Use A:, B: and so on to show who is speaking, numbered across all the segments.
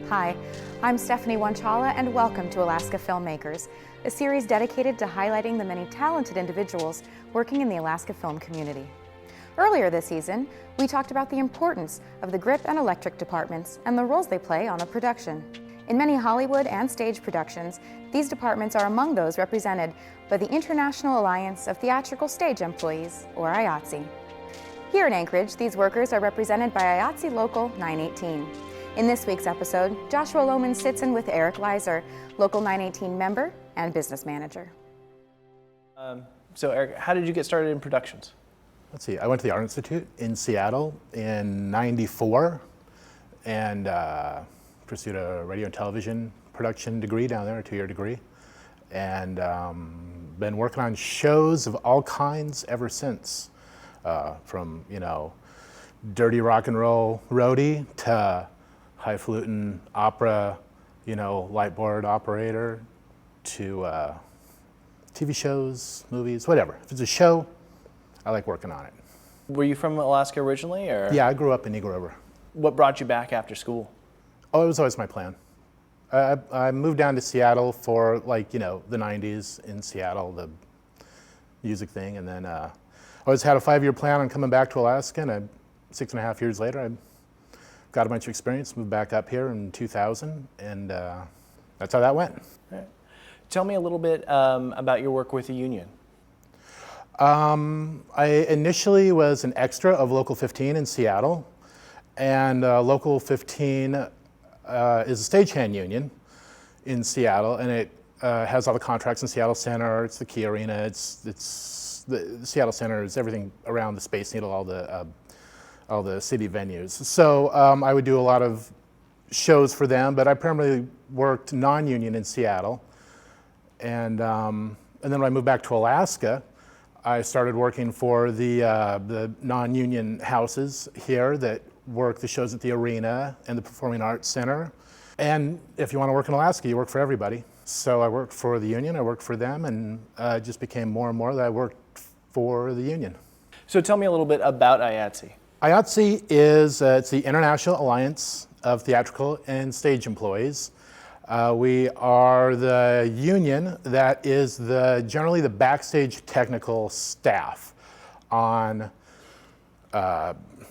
A: Hi, I'm Stephanie Wanchala and welcome to Alaska Filmmakers, a series dedicated to highlighting the many talented individuals working in the Alaska film community. Earlier this season, we talked about the importance of the grip and electric departments and the roles they play on a production. In many Hollywood and stage productions, these departments are among those represented by the International Alliance of Theatrical Stage Employees, or IATSE. Here in Anchorage, these workers are represented by IATSE Local 918. In this week's episode, Joshua Lohman sits in with Eric Leiser, Local 918 member and business manager.
B: So Eric, how did you get started in productions?
C: Let's see, I went to the Art Institute in Seattle in '94 and pursued a radio and television production degree down there, a 2-year degree. And been working on shows of all kinds ever since. From, dirty rock and roll roadie to highfalutin opera, light board operator to TV shows, movies, whatever. If it's a show, I like working on it.
B: Were you from Alaska originally, or?
C: Yeah, I grew up in Eagle River.
B: What brought you back after school?
C: Oh, it was always my plan. I moved down to Seattle for the 90s in Seattle, the music thing, and then I always had a 5-year plan on coming back to Alaska, and 6.5 years later, I got a bunch of experience, moved back up here in 2000, and that's how that went.
B: All right. Tell me a little bit about your work with the union.
C: I initially was an extra of Local 15 in Seattle, and Local 15 is a stagehand union in Seattle, and it has all the contracts in Seattle Center. It's the Key Arena. It's the Seattle Center is everything around the Space Needle, all the city venues. So I would do a lot of shows for them, but I primarily worked non-union in Seattle. And then when I moved back to Alaska, I started working for the non-union houses here that work the shows at the Arena and the Performing Arts Center. And if you want to work in Alaska, you work for everybody. So I worked for the union, I worked for them, and it just became more and more that I worked for the union.
B: So tell me a little bit about IATSE.
C: IATSE is it's the International Alliance of Theatrical and Stage Employees. We are the union that is generally the backstage technical staff on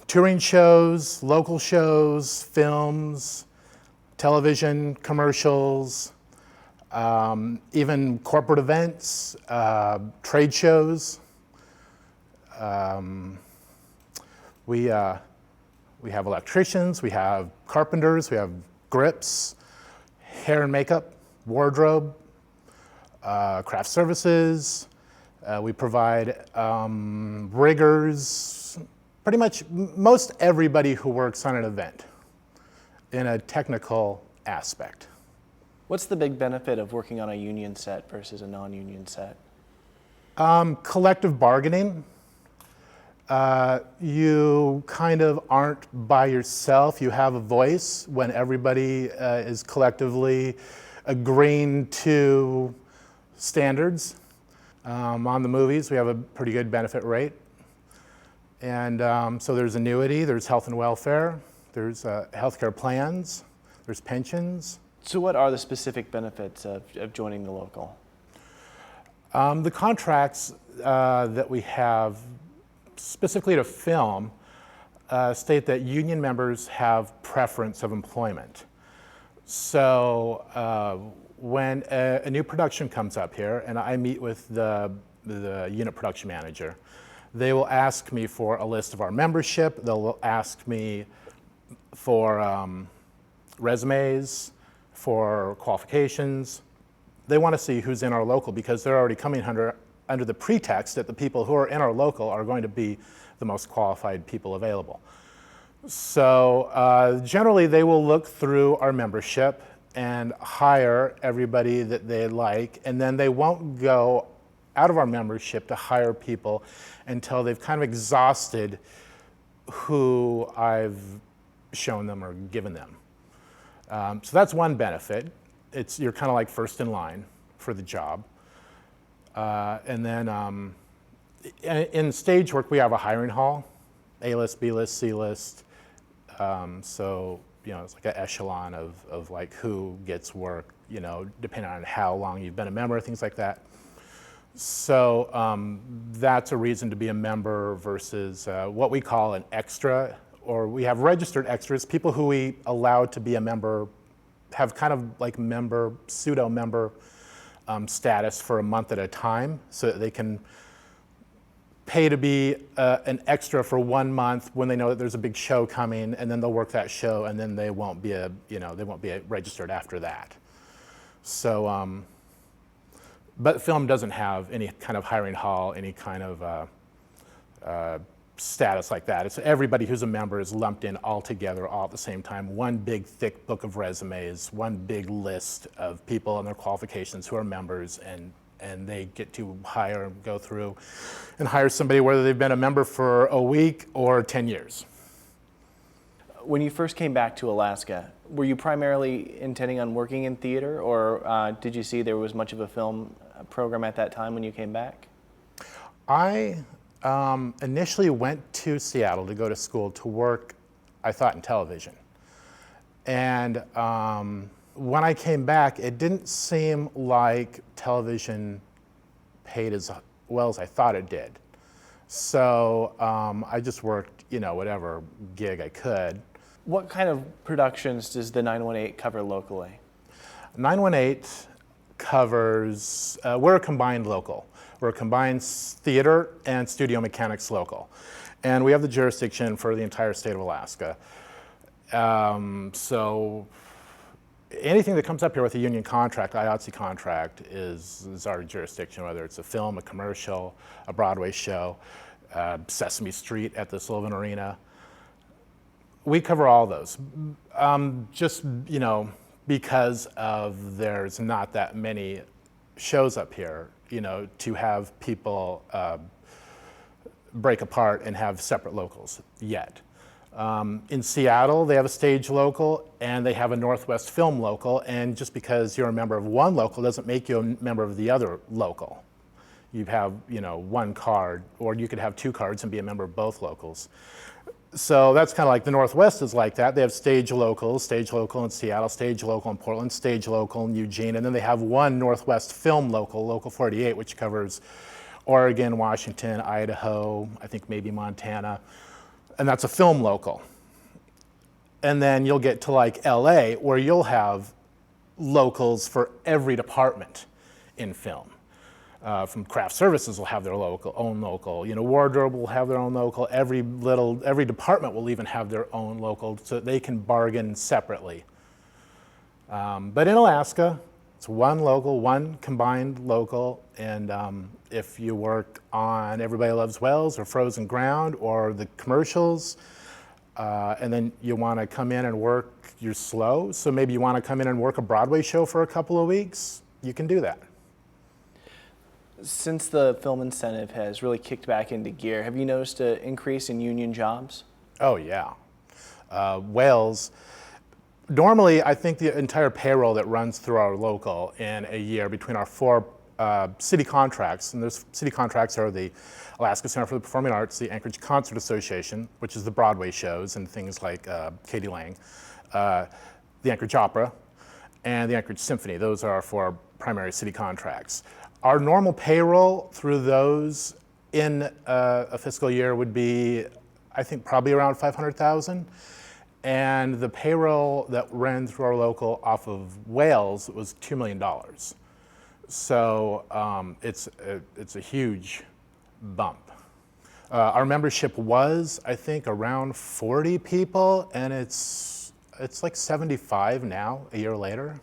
C: touring shows, local shows, films, television, commercials, even corporate events, trade shows. We have electricians, we have carpenters, we have grips, hair and makeup, wardrobe, craft services. We provide riggers, pretty much most everybody who works on an event in a technical aspect.
B: What's the big benefit of working on a union set versus a non-union set?
C: Collective bargaining. You kind of aren't by yourself. You have a voice when everybody is collectively agreeing to standards. On the movies, we have a pretty good benefit rate. And so there's annuity, there's health and welfare, there's healthcare plans, there's pensions.
B: So what are the specific benefits of joining the local?
C: The contracts that we have specifically to film, state that union members have preference of employment. So when a new production comes up here and I meet with the unit production manager, they will ask me for a list of our membership. They'll ask me for resumes, for qualifications. They want to see who's in our local because they're already coming under the pretext that the people who are in our local are going to be the most qualified people available. So generally they will look through our membership and hire everybody that they like, and then they won't go out of our membership to hire people until they've kind of exhausted who I've shown them or given them. So that's one benefit. You're kind of like first in line for the job. And then in stage work, we have a hiring hall, A-list, B-list, C-list. So it's like an echelon of like who gets work, depending on how long you've been a member, things like that. So that's a reason to be a member versus what we call an extra, or we have registered extras, people who we allow to be a member, have kind of like member, pseudo-member status for a month at a time, so that they can pay to be an extra for 1 month when they know that there's a big show coming, and then they'll work that show, and then they won't be registered after that. So, but film doesn't have any kind of hiring hall, any kind of status like that. It's everybody who's a member is lumped in all together all at the same time. One big thick book of resumes, one big list of people and their qualifications who are members, and they get to hire, go through and hire somebody whether they've been a member for a week or 10 years.
B: When you first came back to Alaska, were you primarily intending on working in theater, or did you see there was much of a film program at that time when you came back?
C: I initially went to Seattle to go to school to work, I thought, in television. And when I came back, it didn't seem like television paid as well as I thought it did. So I just worked, whatever gig I could.
B: What kind of productions does the 918 cover locally?
C: 918 covers, we're a combined local. We're a combined theater and studio mechanics local. And we have the jurisdiction for the entire state of Alaska. So anything that comes up here with a union contract, IATSE contract, is our jurisdiction, whether it's a film, a commercial, a Broadway show, Sesame Street at the Sullivan Arena. We cover all those. Just, because of there's not that many shows up here, to have people break apart and have separate locals yet. In Seattle, they have a stage local and they have a Northwest film local, and just because you're a member of one local doesn't make you a member of the other local. You have, one card, or you could have 2 cards and be a member of both locals. So that's kind of like the Northwest is like that. They have stage local in Seattle, stage local in Portland, stage local in Eugene, and then they have one Northwest film local, Local 48, which covers Oregon, Washington, Idaho, I think maybe Montana, and that's a film local. And then you'll get to like LA, where you'll have locals for every department in film. From craft services will have their own local. Wardrobe will have their own local. Every department will even have their own local, so they can bargain separately. But in Alaska, it's one local, one combined local, and if you work on Everybody Loves Wells or Frozen Ground or the commercials, and then you want to come in and work, you're slow, so maybe you want to come in and work a Broadway show for a couple of weeks, you can do that.
B: Since the film incentive has really kicked back into gear, have you noticed an increase in union jobs?
C: Oh, yeah. Wales, normally I think the entire payroll that runs through our local in a year between our 4 city contracts, and those city contracts are the Alaska Center for the Performing Arts, the Anchorage Concert Association, which is the Broadway shows and things like Katie Lang, the Anchorage Opera, and the Anchorage Symphony. Those are our 4 primary city contracts. Our normal payroll through those in a fiscal year would be, I think, probably around 500,000. And the payroll that ran through our local off of Wales was $2 million. So it's a huge bump. Our membership was, I think, around 40 people, and it's like 75 now, a year later.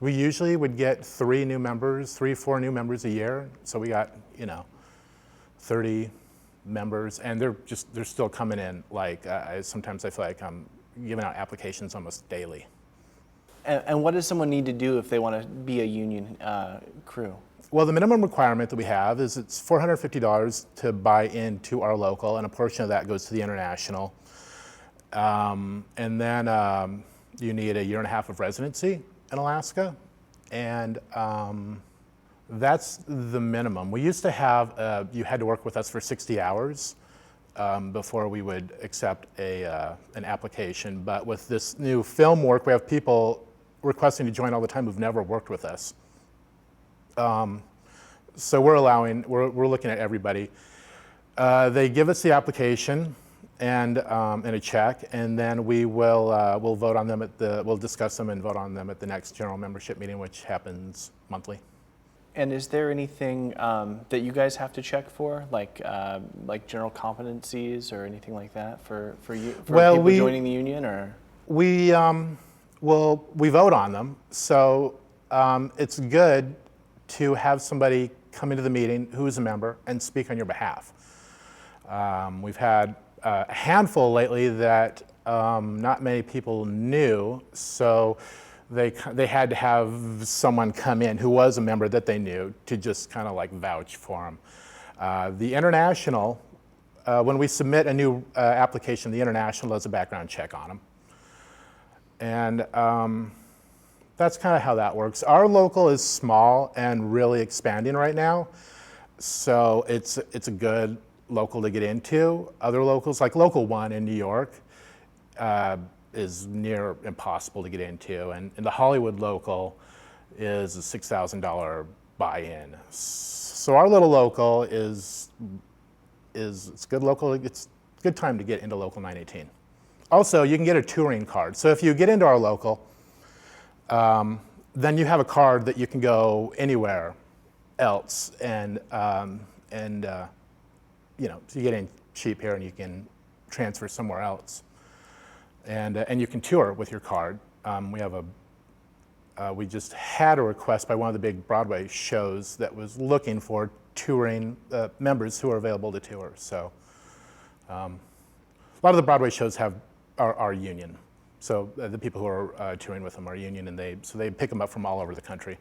C: We usually would get 3 or 4 new members a year. So we got, 30 members, and they're still coming in. Like sometimes I feel like I'm giving out applications almost daily.
B: And what does someone need to do if they want to be a union crew?
C: Well, the minimum requirement that we have is it's $450 to buy into our local, and a portion of that goes to the international. And then you need a 1.5 years of residency in Alaska, and that's the minimum. We used to have, you had to work with us for 60 hours before we would accept an application. But with this new film work, we have people requesting to join all the time who've never worked with us. So we're looking at everybody. They give us the application and a check, and then we'll vote on them we'll discuss them and vote on them at the next general membership meeting, which happens monthly.
B: And is there anything that you guys have to check for, like general competencies or anything like that for people joining the union, or?
C: We vote on them, so it's good to have somebody come into the meeting who is a member and speak on your behalf. We've had a handful lately that not many people knew, so they had to have someone come in who was a member that they knew to just kind of like vouch for them. The international, when we submit a new application, the international does a background check on them. And that's kind of how that works. Our local is small and really expanding right now, so it's a good local to get into. Other locals, like Local 1 in New York, is near impossible to get into, and the Hollywood local is a $6,000 buy-in. So our little local it's good local. It's a good time to get into Local 918. Also, you can get a touring card. So if you get into our local, then you have a card that you can go anywhere else, and so you get in cheap here and you can transfer somewhere else, and you can tour with your card. We just had a request by one of the big Broadway shows that was looking for touring members who are available to tour. So a lot of the Broadway shows are union. So the people who are touring with them are union, and they pick them up from all over the country.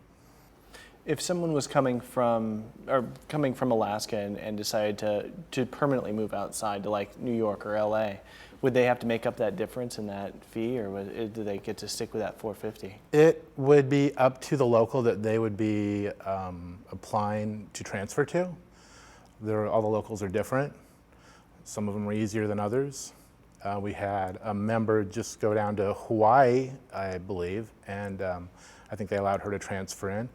B: If someone was coming from Alaska and decided to permanently move outside to like New York or LA, would they have to make up that difference in that fee, or do they get to stick with that $450?
C: It would be up to the local that they would be applying to transfer to. All the locals are different. Some of them are easier than others. We had a member just go down to Hawaii, I believe, and I think they allowed her to transfer in.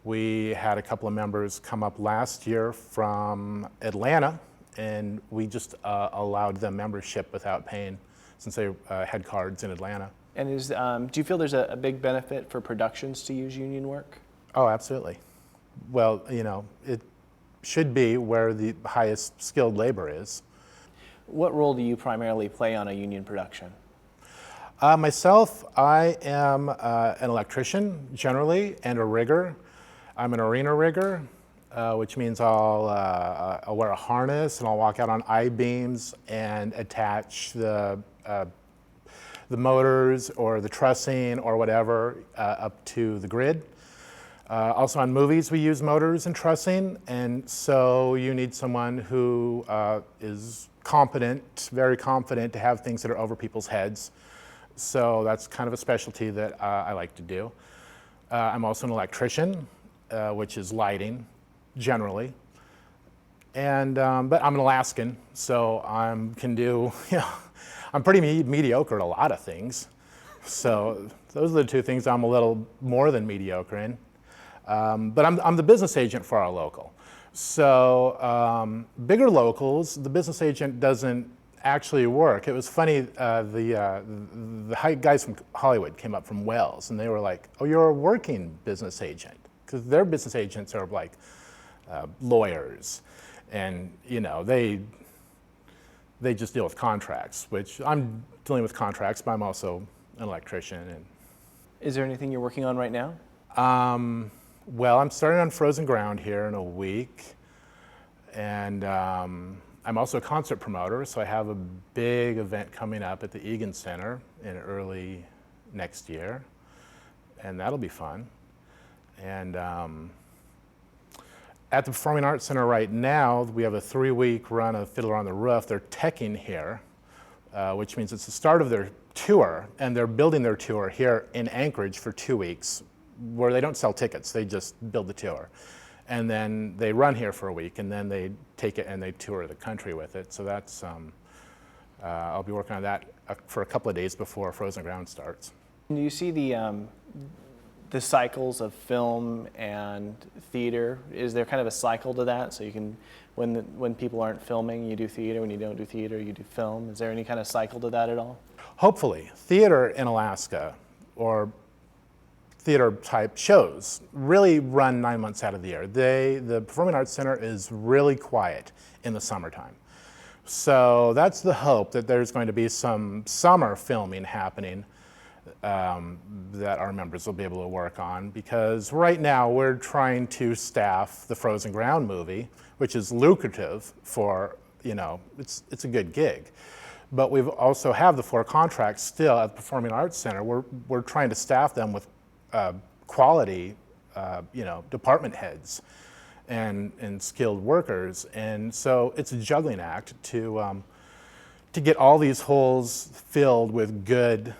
C: We had a couple of members come up last year from Atlanta, and we just allowed them membership without paying, since they had cards in Atlanta.
B: And do you feel there's a big benefit for productions to use union work?
C: Oh, absolutely. Well, it should be where the highest skilled labor is.
B: What role do you primarily play on a union production?
C: Myself, I am an electrician generally, and a rigger. I'm an arena rigger, which means I'll wear a harness and I'll walk out on I-beams and attach the motors or the trussing or whatever up to the grid. Also on movies we use motors and trussing, and so you need someone who is competent, very confident to have things that are over people's heads. So that's kind of a specialty that I like to do. I'm also an electrician, which is lighting, generally. And but I'm an Alaskan, so I'm pretty mediocre at a lot of things. So those are the two things I'm a little more than mediocre in. But I'm the business agent for our local. So bigger locals, the business agent doesn't actually work. It was funny, the guys from Hollywood came up from Wells, and they were like, "Oh, you're a working business agent," because their business agents are like lawyers, and they just deal with contracts, which I'm dealing with contracts, but I'm also an electrician. And
B: is there anything you're working on right now?
C: Well, I'm starting on Frozen Ground here in a week, and I'm also a concert promoter, so I have a big event coming up at the Egan Center in early next year, and that'll be fun. And at the Performing Arts Center right now, we have a 3-week run of Fiddler on the Roof. They're teching here, which means it's the start of their tour, and they're building their tour here in Anchorage for 2 weeks, where they don't sell tickets, they just build the tour. and then they run here for a week, and then they take it and they tour the country with it. So that's, I'll be working on that for a couple of days before Frozen Ground starts.
B: Do you see the cycles of film and theater? Is there kind of a cycle to that? So you can, when people aren't filming, you do theater. When you don't do theater, you do film. Is there any kind of cycle to that at all?
C: Hopefully. Theater in Alaska, or theater type shows, really run 9 months out of the year. The Performing Arts Center is really quiet in the summertime. So that's the hope, that there's going to be some summer filming happening that our members will be able to work on, because right now we're trying to staff the Frozen Ground movie, which is lucrative for, it's a good gig. But we also have the 4 contracts still at the Performing Arts Center. We're trying to staff them with quality, department heads and skilled workers. And so it's a juggling act to get all these holes filled with good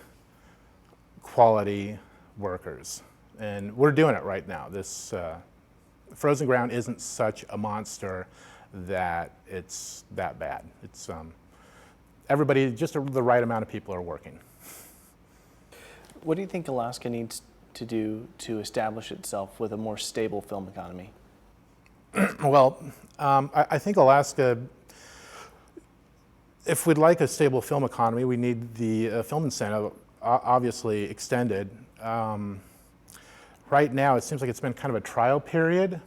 C: quality workers. And we're doing it right now. This Frozen Ground isn't such a monster that it's that bad. It's everybody, just the right amount of people are working.
B: What do you think Alaska needs to do to establish itself with a more stable film economy?
C: Well, I think Alaska, if we'd like a stable film economy, we need the film incentive obviously extended. Right now, it seems like it's been kind of a trial period,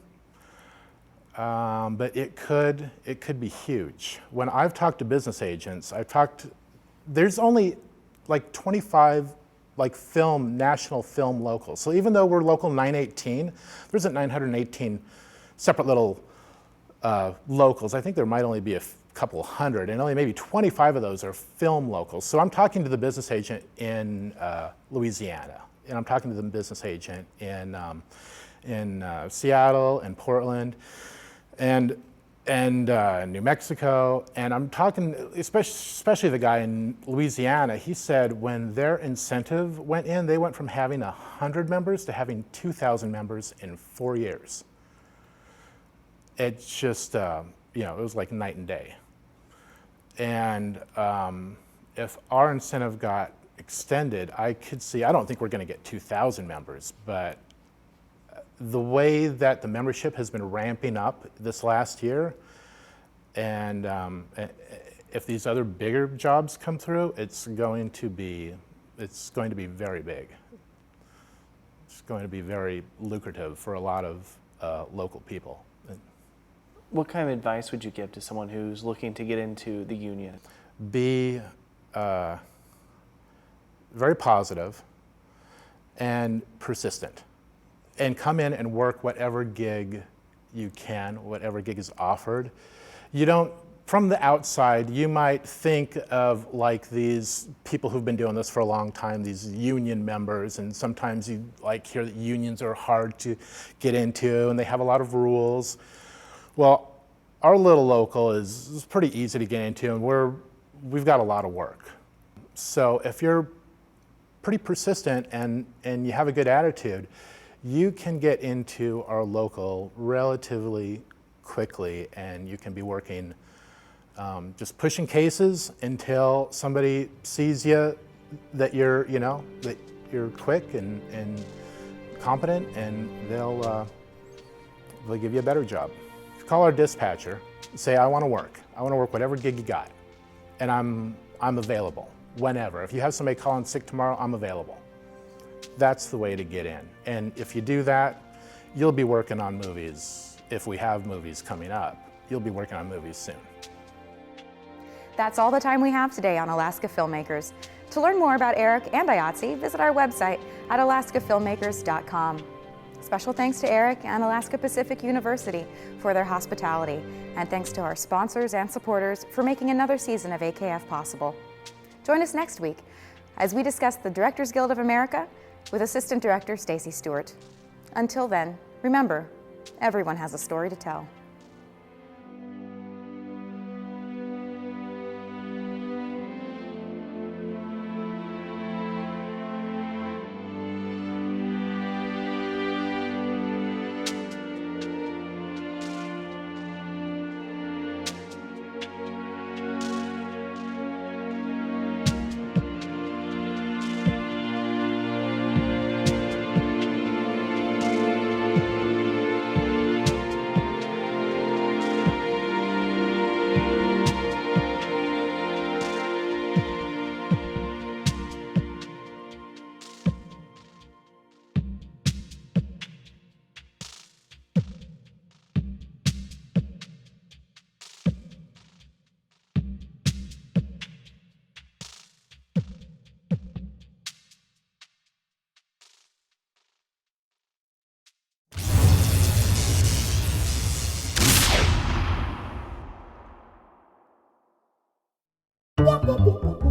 C: but it could be huge. When I've talked to business agents, there's only like 25 national film locals. So even though we're local 918, there isn't 918 separate little locals. I think there might only be a couple hundred, and only maybe 25 of those are film locals. So I'm talking to the business agent in Louisiana, and I'm talking to the business agent in Seattle and Portland and New Mexico, and I'm talking, especially the guy in Louisiana. He said when their incentive went in, they went from having 100 members to having 2,000 members in 4 years. It's just, it was like night and day. And if our incentive got extended, I don't think we're going to get 2,000 members, but the way that the membership has been ramping up this last year, and if these other bigger jobs come through, it's going to be very big. It's going to be very lucrative for a lot of local people.
B: What kind of advice would you give to someone who's looking to get into the union?
C: Be very positive and persistent, and come in and work whatever gig you can, whatever gig is offered. From the outside, you might think of like these people who've been doing this for a long time, these union members, and sometimes you hear that unions are hard to get into and they have a lot of rules. Well, our little local is pretty easy to get into, and we've got a lot of work. So if you're pretty persistent and you have a good attitude, you can get into our local relatively quickly, and you can be working just pushing cases until somebody sees you that you're quick and competent, and they'll give you a better job. Call our dispatcher, say, I want to work whatever gig you got, and I'm available whenever. If you have somebody calling sick tomorrow, I'm available. That's the way to get in. And if you do that, you'll be working on movies. If we have movies coming up, you'll be working on movies soon.
A: That's all the time we have today on Alaska Filmmakers. To learn more about Eric and IATSE, visit our website at alaskafilmmakers.com. Special thanks to Eric and Alaska Pacific University for their hospitality, and thanks to our sponsors and supporters for making another season of AKF possible. Join us next week as we discuss the Directors Guild of America with Assistant Director Stacy Stewart. Until then, remember, everyone has a story to tell.
D: Whoop, whoop, whoop, whoop, whoop.